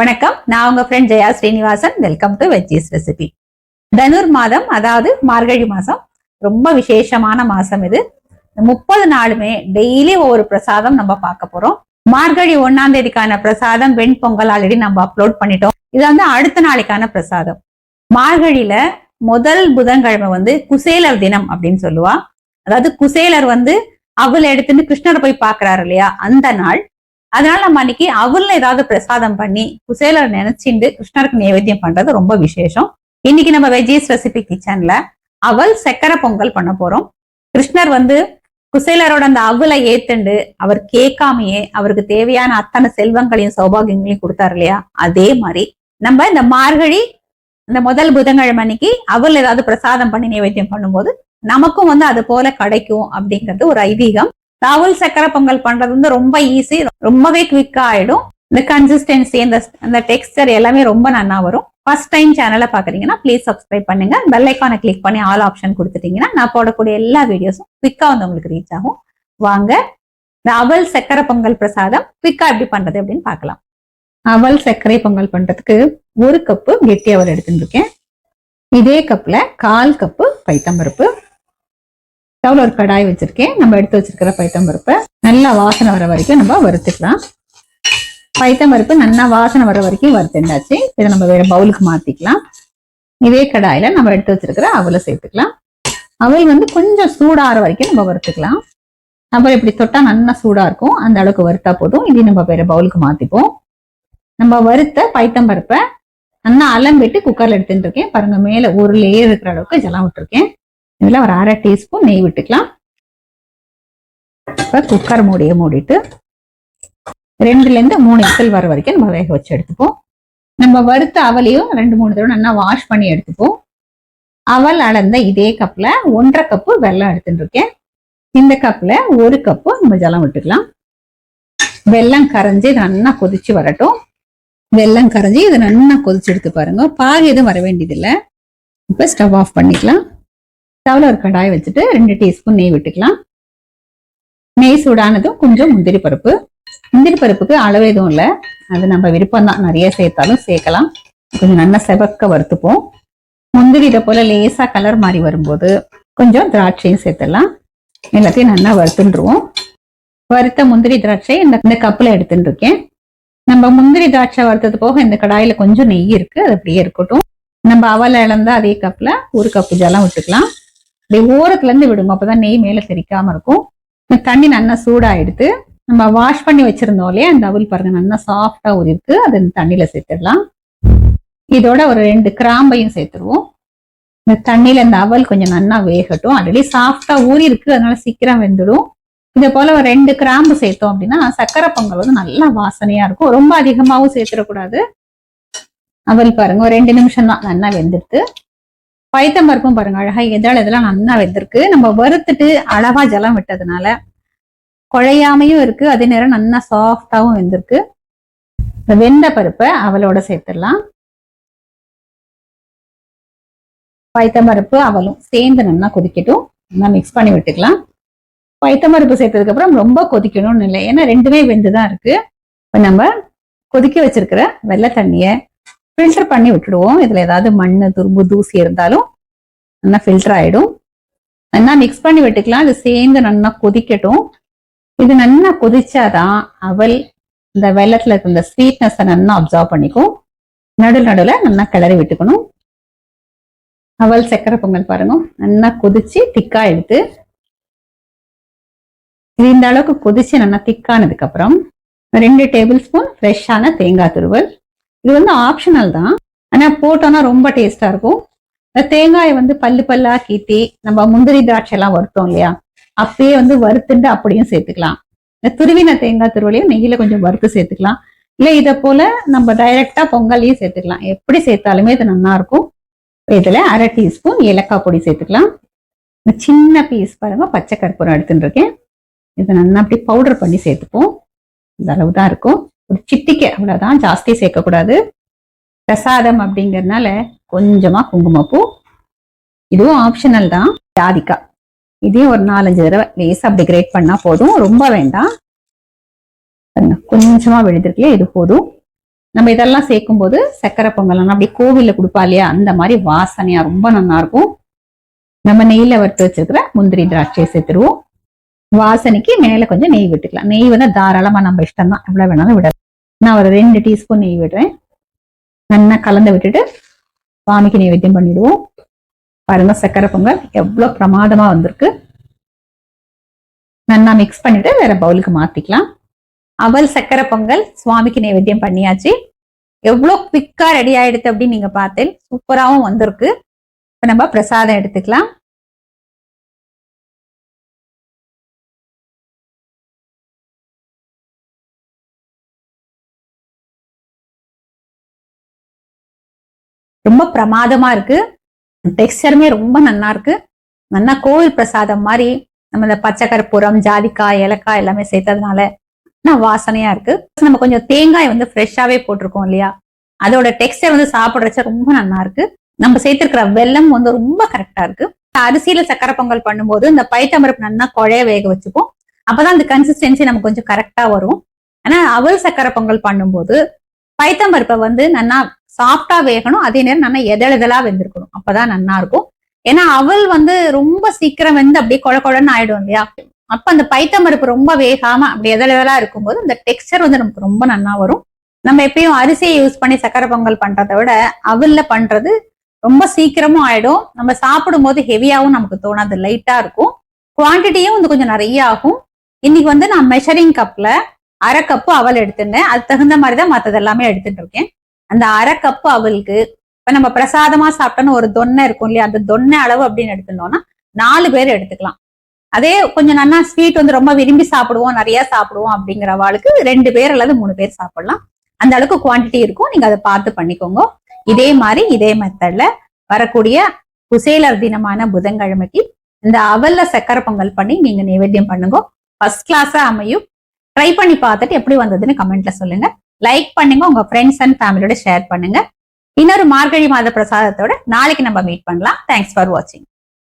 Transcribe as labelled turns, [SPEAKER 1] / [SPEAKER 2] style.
[SPEAKER 1] வணக்கம், நான் உங்க friend Jaya Srinivasan. Welcome to veggies recipe. தனுர் மாதம், அதாவது மார்கழி மாசம், ரொம்ப விசேஷமான மாசம் இது. 30 நாளுமே டெய்லி ஒவ்வொரு பிரசாதம் நம்ம பார்க்க போறோம். மார்கழி 1ஆம் தேதிக்கான பிரசாதம் வெண்பொங்கல் ஆல்ரெடி நம்ம அப்லோட் பண்ணிட்டோம். இது அடுத்த நாளைக்கான பிரசாதம். மார்கழியில முதல் புதன்கிழமை குசேலர் தினம் அப்படின்னு சொல்லுவா. அதாவது குசேலர் அவள் எடுத்துட்டு கிருஷ்ணரை போய் பாக்குறாரு இல்லையா, அந்த நாள். அதனால நம்ம அன்னைக்கு அவள்ல ஏதாவது பிரசாதம் பண்ணி குசேலர் நினைச்சிட்டு கிருஷ்ணருக்கு நைவேத்தியம் பண்றது ரொம்ப விசேஷம். இன்னைக்கு நம்ம வெஜ்ஜீஸ் ரெசிபி கிச்சன்ல அவள் சக்கரை பொங்கல் பண்ண போறோம். கிருஷ்ணர் குசேலரோட அந்த அவளை ஏத்துண்டு அவர் கேட்காமையே அவருக்கு தேவையான அத்தனை செல்வங்களையும் சௌபாகியங்களையும் கொடுத்தாரு இல்லையா, அதே மாதிரி நம்ம இந்த மார்கழி இந்த முதல் புதன்கிழமை அன்னைக்கு அவள் ஏதாவது பிரசாதம் பண்ணி நைவேத்தியம் பண்ணும்போது நமக்கும் அது போல கிடைக்கும் அப்படிங்கிறது ஒரு ஐதீகம். அவல் சக்கரை பொங்கல் பண்றது ரொம்ப ஈஸி, ரொம்பவே குவிக்கா ஆயிடும். இந்த கன்சிஸ்டன்சி, அந்த டெக்ஸ்டர் எல்லாமே ரொம்ப நல்லா வரும். ஃபர்ஸ்ட் டைம் சேனலை பாக்குறீங்கன்னா ப்ளீஸ் சப்ஸ்கிரைப் பண்ணுங்க. பெல் ஐக்கானை கிளிக் பண்ணி ஆல் ஆப்ஷன் கொடுத்துட்டீங்கன்னா நான் போடக்கூடிய எல்லா வீடியோஸும் குவிக்கா உங்களுக்கு ரீச் ஆகும். வாங்க இந்த அவல் சக்கரை பொங்கல் பிரசாதம் குவிக்கா எப்படி பண்றது அப்படின்னு பார்க்கலாம். அவல் சர்க்கரை பொங்கல் பண்றதுக்கு 1 கப்பு கெட்டி அவல் எடுத்துட்டு இருக்கேன். இதே கப்ல 1/4 கப்பு பைத்தம்பருப்பு. ஸ்டவ்ல ஒரு கடாய் வச்சிருக்கேன். நம்ம எடுத்து வச்சிருக்கிற பைத்தம்பருப்பை நல்லா வாசனை வர வரைக்கும் நம்ம வறுத்துக்கலாம். பைத்தம்பருப்பு நல்லா வாசனை வர வரைக்கும் வறுத்துண்டாச்சு. இதை நம்ம வேற பவுலுக்கு மாத்திக்கலாம். இதே கடாயில நம்ம எடுத்து வச்சிருக்கிற அவலை சேர்த்துக்கலாம். அவல் கொஞ்சம் சூடாற வரைக்கும் நம்ம வறுத்துக்கலாம். அப்புறம் இப்படி தொட்டா நல்லா சூடா இருக்கும், அந்த அளவுக்கு வறுத்தா போதும். இதையும் நம்ம வேற பவுலுக்கு மாத்திப்போம். நம்ம வறுத்த பைத்தம்பருப்பை நல்லா அலம்பிட்டு குக்கர்ல எடுத்துட்டு இருக்கேன். பாருங்க, மேல ஒரு லேயர் இருக்கிற அளவுக்கு ஜலம் விட்டுருக்கேன். இதுல ஒரு 1/2 டீஸ்பூன் நெய் விட்டுக்கலாம். இப்ப குக்கர் மூடியை மூடிட்டு 2ல இருந்து 3 விசில் வர வரைக்கும் நம்ம வேக வச்சு எடுத்துப்போம். நம்ம வறுத்த அவலையும் 2-3 தடவை நல்லா வாஷ் பண்ணி எடுத்துப்போம். அவல் அளந்த இதே கப்ல 1/2 கப்பு வெல்லம் எடுத்துட்டு இருக்கேன். இந்த கப்ல 1 கப்பு நம்ம ஜலம் விட்டுக்கலாம். வெல்லம் கரைஞ்சி இது நல்லா கொதிச்சு வரட்டும். வெல்லம் கரைஞ்சி இது நல்லா கொதிச்சு எடுத்து பாருங்க. பாகு எதுவும் வர வேண்டியது இல்லை. இப்ப ஸ்டவ் ஆஃப் பண்ணிக்கலாம். ஸ்டவ்ல ஒரு கடாய் வச்சுட்டு 2 டீஸ்பூன் நெய் விட்டுக்கலாம். நெய் சூடானதும் கொஞ்சம் முந்திரி பருப்பு. முந்திரி பருப்புக்கு அளவு எதுவும் இல்லை, அது நம்ம விருப்பம் தான். நிறைய சேர்த்தாலும் சேர்க்கலாம். கொஞ்சம் நல்லா செவக்க வறுத்துப்போம். முந்திரி இதை போல லேசா கலர் மாதிரி வரும்போது கொஞ்சம் திராட்சையும் சேர்த்துடலாம். எல்லாத்தையும் நல்லா வறுத்துருவோம். வறுத்த முந்திரி திராட்சை இந்த கப்புல எடுத்துட்டு இருக்கேன். நம்ம முந்திரி திராட்சை வறுத்தது போக இந்த கடாயில கொஞ்சம் நெய் இருக்கு, அது அப்படியே இருக்கட்டும். நம்ம அவலை இழந்தா அதே கப்ல 1 கப்பு ஜலம் விட்டுக்கலாம். அப்படியே ஓரத்துல இருந்து விடுங்க, அப்பதான் நெய் மேல தெரிக்காம இருக்கும். தண்ணி நல்லா சூடா எடுத்து நம்ம வாஷ் பண்ணி வச்சிருந்தோம் இல்லையா, அந்த அவல் பாருங்க நல்லா சாஃப்டா ஊறி இருக்கு. அது தண்ணியில சேர்த்துடலாம். இதோட ஒரு 2 கிராம்பையும் சேர்த்துருவோம். இந்த தண்ணியில இந்த அவல் கொஞ்சம் நல்லா வேகட்டும். ஆல்ரெடி சாஃப்டா ஊறி இருக்கு, அதனால சீக்கிரம் வெந்துடும். இதே போல ஒரு 2 கிராம்பு சேர்த்தோம் அப்படின்னா சக்கரை பொங்கல் நல்லா வாசனையா இருக்கும். ரொம்ப அதிகமாவும் சேர்த்துடக்கூடாது. அவல் பாருங்க ஒரு 2 நிமிஷம் தான் நல்லா வெந்துடுது. பைத்தம்பருப்பும் பாருங்க அழகா இதெல்லாம் நல்லா வெந்திருக்கு. நம்ம வறுத்துட்டு அளவா ஜலம் விட்டதுனால குழையாமையும் இருக்கு, அதே நேரம் நல்லா சாஃப்டாவும் வெந்திருக்கு. வெந்த பருப்பை அவளோட சேர்த்துடலாம். பைத்தம்பருப்பு அவலும் சேர்ந்து நல்லா கொதிக்கட்டும். நல்லா மிக்ஸ் பண்ணி விட்டுக்கலாம். பைத்தம்பருப்பு சேர்த்ததுக்கு அப்புறம் ரொம்ப கொதிக்கணும்னு இல்லை, ஏன்னா 2மே வெந்துதான் இருக்கு. இப்ப நம்ம கொதிக்க வச்சிருக்கிற வெள்ளை தண்ணிய ஃபில்டர் பண்ணி விட்டுடுவோம். இதுல ஏதாவது மண்ணு துரும்பு தூசி இருந்தாலும் நல்லா ஃபில்டர் ஆயிடும். நல்லா மிக்ஸ் பண்ணி விட்டுக்கலாம். இது சேர்ந்து நல்லா கொதிக்கட்டும். இது நல்லா கொதிச்சாதான் அவல் இந்த வெள்ளத்துல இருக்க இந்த ஸ்வீட்னஸ் நல்லா அப்சர்வ் பண்ணிக்கும். நடுவுல நல்லா கிளறி விட்டுக்கணும். அவல் சக்கரை பொங்கல் பாருங்க நல்லா கொதிச்சு திக்கா எடுத்து இது இந்த அளவுக்கு கொதிச்சு நல்லா திக்கானதுக்கு அப்புறம் 2 டேபிள் ஸ்பூன் ஃப்ரெஷ்ஷான தேங்காய் துருவல். இது ஆப்ஷனல் தான், ஆனா போட்டோம்னா ரொம்ப டேஸ்டா இருக்கும். இந்த தேங்காயை பல்லு பல்லா கீட்டி நம்ம முந்திரி திராட்சை எல்லாம் வறுத்தோம் இல்லையா, அப்பயே வறுத்துட்டு அப்படியும் சேர்த்துக்கலாம். இந்த துருவின தேங்காய் துருவலையும் நெய்யில கொஞ்சம் வறுத்து சேர்த்துக்கலாம். இல்ல இதை போல நம்ம டைரக்டா பொங்கலையும் சேர்த்துக்கலாம். எப்படி சேர்த்தாலுமே இது நல்லா இருக்கும். இதுல 1/2 டீஸ்பூன் ஏலக்காய் பொடி சேர்த்துக்கலாம். இந்த சின்ன பீஸ் பாருங்க பச்சை கற்பூரம் எடுத்துட்டு இருக்கேன். இதை நல்லா அப்படி பவுடர் பண்ணி சேர்த்துப்போம். இந்த அளவு தான் இருக்கும். ஒரு சிட்டிக்கை, அவ்வளவுதான், ஜாஸ்தி சேர்க்கக்கூடாது. பிரசாதம் அப்படிங்கறதுனால கொஞ்சமா குங்குமப்பூ, இதுவும் ஆப்ஷனல் தான். ஜாதிக்காய் இதையும் ஒரு 4-5 தடவை லேசா அப்படி கிரேட் பண்ணா போதும், ரொம்ப வேண்டாம். கொஞ்சமா விழுதிருக்கலையே, இது போதும். நம்ம இதெல்லாம் சேர்க்கும் போது சக்கரை பொங்கல் அப்படியே கோவில்ல கொடுப்பா இல்லையா, அந்த மாதிரி வாசனையா ரொம்ப நல்லா இருக்கும். நம்ம நெய்ல வறுத்து வச்சிருக்கிற முந்திரி திராட்சையை சேர்த்துருவோம். வாசனைக்கு மேல கொஞ்சம் நெய் விட்டுக்கலாம். நெய் வந்து தாராளமா நம்ம இஷ்டம் தான், எவ்வளவு வேணாலும் விட. நான் ஒரு 2 டீஸ்பூன் நெய் விடுறேன். நல்லா கலந்து விட்டுட்டு சுவாமிக்கு நைவேத்தியம் பண்ணிடுவோம். பாருங்க சக்கரை பொங்கல் எவ்வளவு பிரமாதமா வந்திருக்கு. நல்லா மிக்ஸ் பண்ணிட்டு வேற பவுலுக்கு மாத்திக்கலாம். அவல் சக்கரை பொங்கல் சுவாமிக்கு நைவேத்தியம் பண்ணியாச்சு. எவ்வளவு குவிக்கா ரெடி ஆயிடுது அப்படின்னு நீங்க பார்த்தேன். சூப்பராகவும் வந்திருக்கு. இப்ப நம்ம பிரசாதம் எடுத்துக்கலாம். ரொம்ப பிரமாதமா இருக்கு. டெக்ஸ்டருமே ரொம்ப நல்லா இருக்கு. நல்லா கோவில் பிரசாதம் மாதிரி நம்ம இந்த பச்சை கற்பூரம், ஜாதிக்காய், ஏலக்காய் எல்லாமே சேர்த்ததுனால வாசனையா இருக்கு. நம்ம கொஞ்சம் தேங்காய் வந்து ஃப்ரெஷ்ஷாவே போட்டிருக்கோம் இல்லையா, அதோட டெக்ஸ்டர் வந்து சாப்பிடுறச்ச ரொம்ப நல்லா இருக்கு. நம்ம சேர்த்திருக்கிற வெல்லம் வந்து ரொம்ப கரெக்டா இருக்கு. அரிசியில சக்கரை பொங்கல் பண்ணும்போது இந்த பைத்தம்பருப்பு நல்லா குழைய வேக வச்சுப்போம். அப்பதான் அந்த கன்சிஸ்டன்சி நமக்கு கொஞ்சம் கரெக்டா வரும். ஆனா அவல் சக்கரை பொங்கல் பண்ணும்போது பைத்தம்பருப்பை வந்து நல்லா சாஃப்டா வேகணும், அதே நேரம் நல்லா எதழெதலா வெந்திருக்கணும், அப்பதான் நல்லா இருக்கும். ஏன்னா அவல் வந்து ரொம்ப சீக்கிரம் வந்து அப்படியே கொழ கொழன்னு ஆயிடும் இல்லையா. அப்ப அந்த பைத்தம்பருப்பு ரொம்ப வேகாம அப்படி எதழெதலா இருக்கும்போது இந்த டெக்ஸ்டர் வந்து நமக்கு ரொம்ப நல்லா வரும். நம்ம எப்பயும் அரிசியை யூஸ் பண்ணி சக்கரை பொங்கல் பண்றதை விட அவல்ல பண்றது ரொம்ப சீக்கிரமும் ஆயிடும். நம்ம சாப்பிடும் போது ஹெவியாவும் நமக்கு தோணாது, லைட்டா இருக்கும். குவான்டிட்டியும் வந்து கொஞ்சம் நிறைய ஆகும். இன்னைக்கு வந்து நான் மெஷரிங் கப்ல 1/2 கப்பு அவல் எடுத்துட்டேன். அது தகுந்த மாதிரிதான் மத்தது எல்லாமே எடுத்துட்டு இருக்கேன். அந்த 1/2 கப்பு அவலுக்கு இப்ப நம்ம பிரசாதமா சாப்பிட்டோன்னு ஒரு தொன்னை இருக்கும் இல்லையா, அந்த தொன்னை அளவு அப்படின்னு எடுத்துட்டோம்னா 4 பேர் எடுத்துக்கலாம். அதே கொஞ்சம் நல்லா ஸ்வீட் வந்து ரொம்ப விரும்பி சாப்பிடுவோம், நிறைய சாப்பிடுவோம் அப்படிங்கிற அவளுக்கு 2 பேர் அல்லது 3 பேர் சாப்பிடலாம். அந்த அளவுக்கு குவான்டிட்டி இருக்கும். நீங்க அதை பார்த்து பண்ணிக்கோங்க. இதே மாதிரி இதே மெத்தட்ல வரக்கூடிய குசேலர் தினமான புதன்கிழமைக்கு இந்த அவல்ல சக்கரை பொங்கல் பண்ணி நீங்க நைவேத்தியம் பண்ணுங்க. ஃபர்ஸ்ட் கிளாஸா அமையும். ட்ரை பண்ணி பார்த்துட்டு எப்படி வந்ததுன்னு கமெண்ட்ல சொல்லுங்க. லைக் பண்ணுங்க, உங்க ஃப்ரெண்ட்ஸ் அண்ட் ஃபேமிலியோட ஷேர் பண்ணுங்க. இன்னொரு மார்கழி மாத பிரசாதத்தோட நாளைக்கு நம்ம மீட் பண்ணலாம். தேங்க்ஸ் ஃபார் வாட்சிங்.